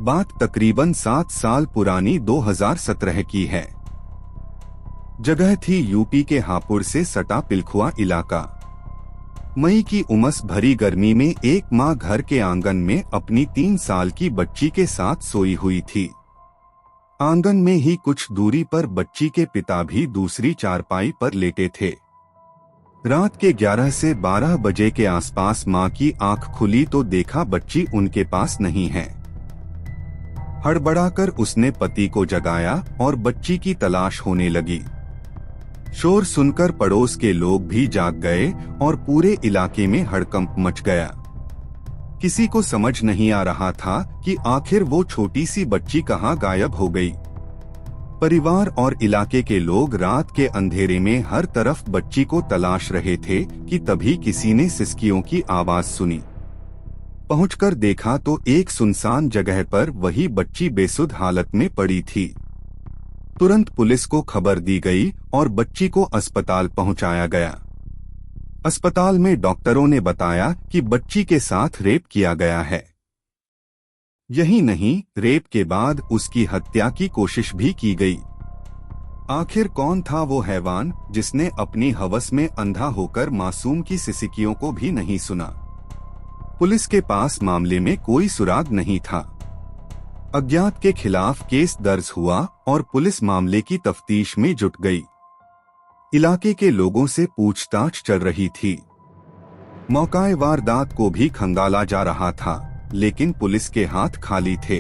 बात तकरीबन 7 साल पुरानी 2017 की है। जगह थी यूपी के हापुड़ से सटा पिलखुआ इलाका। मई की उमस भरी गर्मी में एक मां घर के आंगन में अपनी 3 साल की बच्ची के साथ सोई हुई थी। आंगन में ही कुछ दूरी पर बच्ची के पिता भी दूसरी चारपाई पर लेटे थे। रात के 11 से 12 बजे के आसपास मां की आंख खुली तो देखा बच्ची उनके पास नहीं है। हड़बड़ाकर उसने पति को जगाया और बच्ची की तलाश होने लगी। शोर सुनकर पड़ोस के लोग भी जाग गए और पूरे इलाके में हड़कंप मच गया। किसी को समझ नहीं आ रहा था कि आखिर वो छोटी सी बच्ची कहाँ गायब हो गई। परिवार और इलाके के लोग रात के अंधेरे में हर तरफ बच्ची को तलाश रहे थे कि तभी किसी ने सिसकियों की आवाज सुनी। पहुंचकर देखा तो एक सुनसान जगह पर वही बच्ची बेसुध हालत में पड़ी थी। तुरंत पुलिस को खबर दी गई और बच्ची को अस्पताल पहुंचाया गया। अस्पताल में डॉक्टरों ने बताया कि बच्ची के साथ रेप किया गया है। यही नहीं, रेप के बाद उसकी हत्या की कोशिश भी की गई। आखिर कौन था वो हैवान जिसने अपनी हवस में अंधा होकर मासूम की सिसकियों को भी नहीं सुना। पुलिस के पास मामले में कोई सुराग नहीं था। अज्ञात के खिलाफ केस दर्ज हुआ और पुलिस मामले की तफ्तीश में जुट गई। इलाके के लोगों से पूछताछ चल रही थी। मौकाए वारदात को भी खंगाला जा रहा था, लेकिन पुलिस के हाथ खाली थे।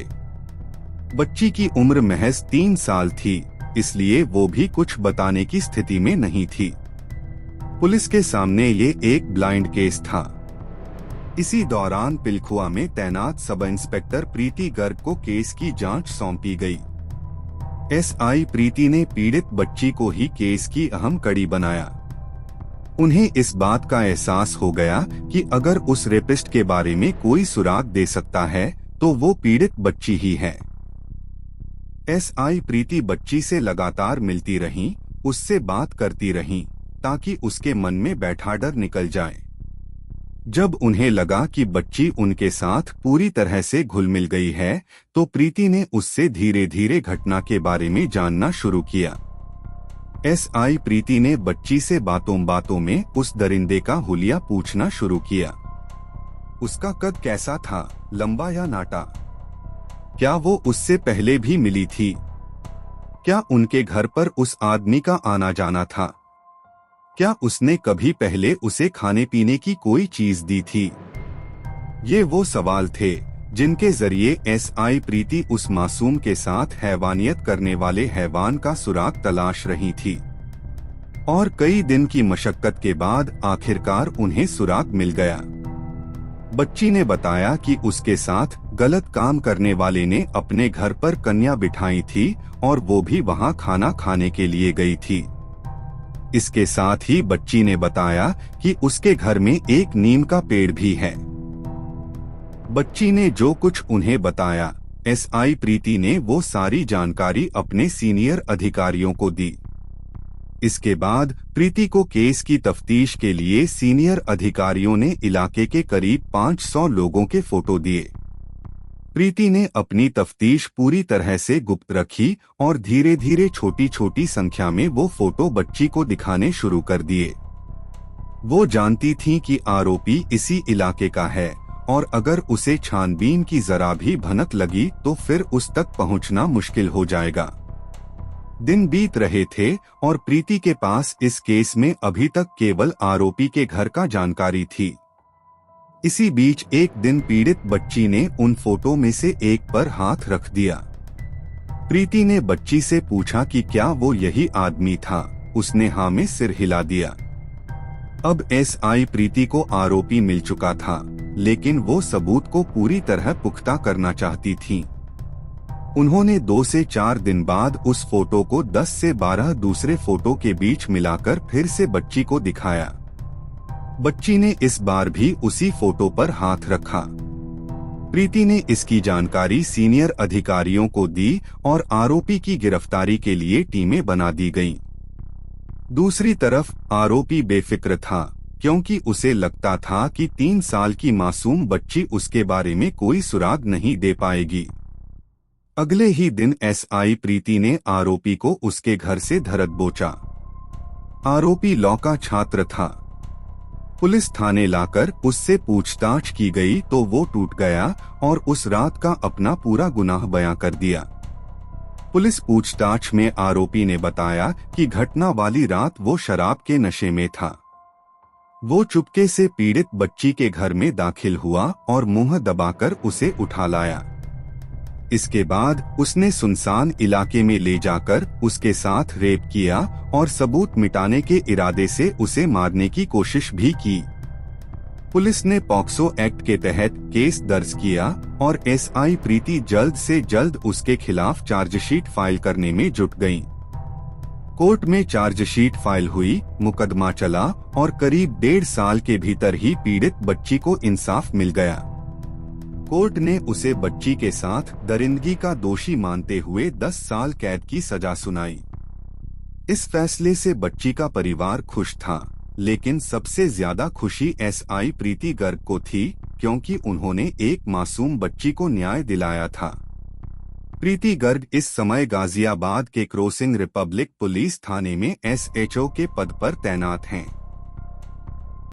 बच्ची की उम्र महज 3 साल थी, इसलिए वो भी कुछ बताने की स्थिति में नहीं थी। पुलिस के सामने ये एक ब्लाइंड केस था। इसी दौरान पिलखुआ में तैनात सब इंस्पेक्टर प्रीति गर्ग को केस की जांच सौंपी गई। एसआई प्रीति ने पीड़ित बच्ची को ही केस की अहम कड़ी बनाया। उन्हें इस बात का एहसास हो गया कि अगर उस रेपिस्ट के बारे में कोई सुराग दे सकता है तो वो पीड़ित बच्ची ही है। एसआई प्रीति बच्ची से लगातार मिलती रहीं, उससे बात करती रहीं, ताकि उसके मन में बैठा डर निकल जाए। जब उन्हें लगा कि बच्ची उनके साथ पूरी तरह से घुल मिल गई है, तो प्रीति ने उससे धीरे धीरे घटना के बारे में जानना शुरू किया। एसआई प्रीति ने बच्ची से बातों बातों में उस दरिंदे का हुलिया पूछना शुरू किया। उसका कद कैसा था, लंबा या नाटा? क्या वो उससे पहले भी मिली थी? क्या उनके घर पर उस आदमी का आना जाना था? क्या उसने कभी पहले उसे खाने पीने की कोई चीज दी थी? ये वो सवाल थे जिनके जरिए एसआई प्रीति उस मासूम के साथ हैवानियत करने वाले हैवान का सुराग तलाश रही थी। और कई दिन की मशक्कत के बाद आखिरकार उन्हें सुराग मिल गया। बच्ची ने बताया कि उसके साथ गलत काम करने वाले ने अपने घर पर कन्या बिठाई थी और वो भी वहां खाना खाने के लिए गई थी। इसके साथ ही बच्ची ने बताया कि उसके घर में एक नीम का पेड़ भी है। बच्ची ने जो कुछ उन्हें बताया, एसआई प्रीति ने वो सारी जानकारी अपने सीनियर अधिकारियों को दी। इसके बाद प्रीति को केस की तफ्तीश के लिए सीनियर अधिकारियों ने इलाके के करीब 500 लोगों के फोटो दिए। प्रीति ने अपनी तफ्तीश पूरी तरह से गुप्त रखी और धीरे धीरे छोटी छोटी संख्या में वो फोटो बच्ची को दिखाने शुरू कर दिए। वो जानती थी कि आरोपी इसी इलाके का है और अगर उसे छानबीन की जरा भी भनक लगी तो फिर उस तक पहुंचना मुश्किल हो जाएगा। दिन बीत रहे थे और प्रीति के पास इस केस में अभी तक केवल आरोपी के घर का जानकारी थी। इसी बीच एक दिन पीड़ित बच्ची ने उन फोटो में से एक पर हाथ रख दिया। प्रीति ने बच्ची से पूछा कि क्या वो यही आदमी था। उसने हाँ में सिर हिला दिया। अब एसआई प्रीति को आरोपी मिल चुका था, लेकिन वो सबूत को पूरी तरह पुख्ता करना चाहती थी। उन्होंने 2 से 4 दिन बाद उस फोटो को 10 से 12 दूसरे फोटो के बीच मिलाकर फिर से बच्ची को दिखाया। बच्ची ने इस बार भी उसी फोटो पर हाथ रखा। प्रीति ने इसकी जानकारी सीनियर अधिकारियों को दी और आरोपी की गिरफ्तारी के लिए टीमें बना दी गईं। दूसरी तरफ आरोपी बेफिक्र था, क्योंकि उसे लगता था कि 3 साल की मासूम बच्ची उसके बारे में कोई सुराग नहीं दे पाएगी। अगले ही दिन एसआई प्रीति ने आरोपी को उसके घर से धर दबोचा। आरोपी लॉ का छात्र था। पुलिस थाने लाकर उससे पूछताछ की गई तो वो टूट गया और उस रात का अपना पूरा गुनाह बयां कर दिया। पुलिस पूछताछ में आरोपी ने बताया कि घटना वाली रात वो शराब के नशे में था। वो चुपके से पीड़ित बच्ची के घर में दाखिल हुआ और मुंह दबाकर उसे उठा लाया। इसके बाद उसने सुनसान इलाके में ले जाकर उसके साथ रेप किया और सबूत मिटाने के इरादे से उसे मारने की कोशिश भी की। पुलिस ने पॉक्सो एक्ट के तहत केस दर्ज किया और एसआई प्रीति जल्द से जल्द उसके खिलाफ चार्जशीट फाइल करने में जुट गईं। कोर्ट में चार्जशीट फाइल हुई, मुकदमा चला और करीब 1.5 साल के भीतर ही पीड़ित बच्ची को इंसाफ मिल गया। कोर्ट ने उसे बच्ची के साथ दरिंदगी का दोषी मानते हुए 10 साल कैद की सजा सुनाई। इस फैसले से बच्ची का परिवार खुश था, लेकिन सबसे ज्यादा खुशी एसआई प्रीति गर्ग को थी, क्योंकि उन्होंने एक मासूम बच्ची को न्याय दिलाया था। प्रीति गर्ग इस समय गाजियाबाद के क्रॉसिंग रिपब्लिक पुलिस थाने में एसएचओ के पद पर तैनात हैं।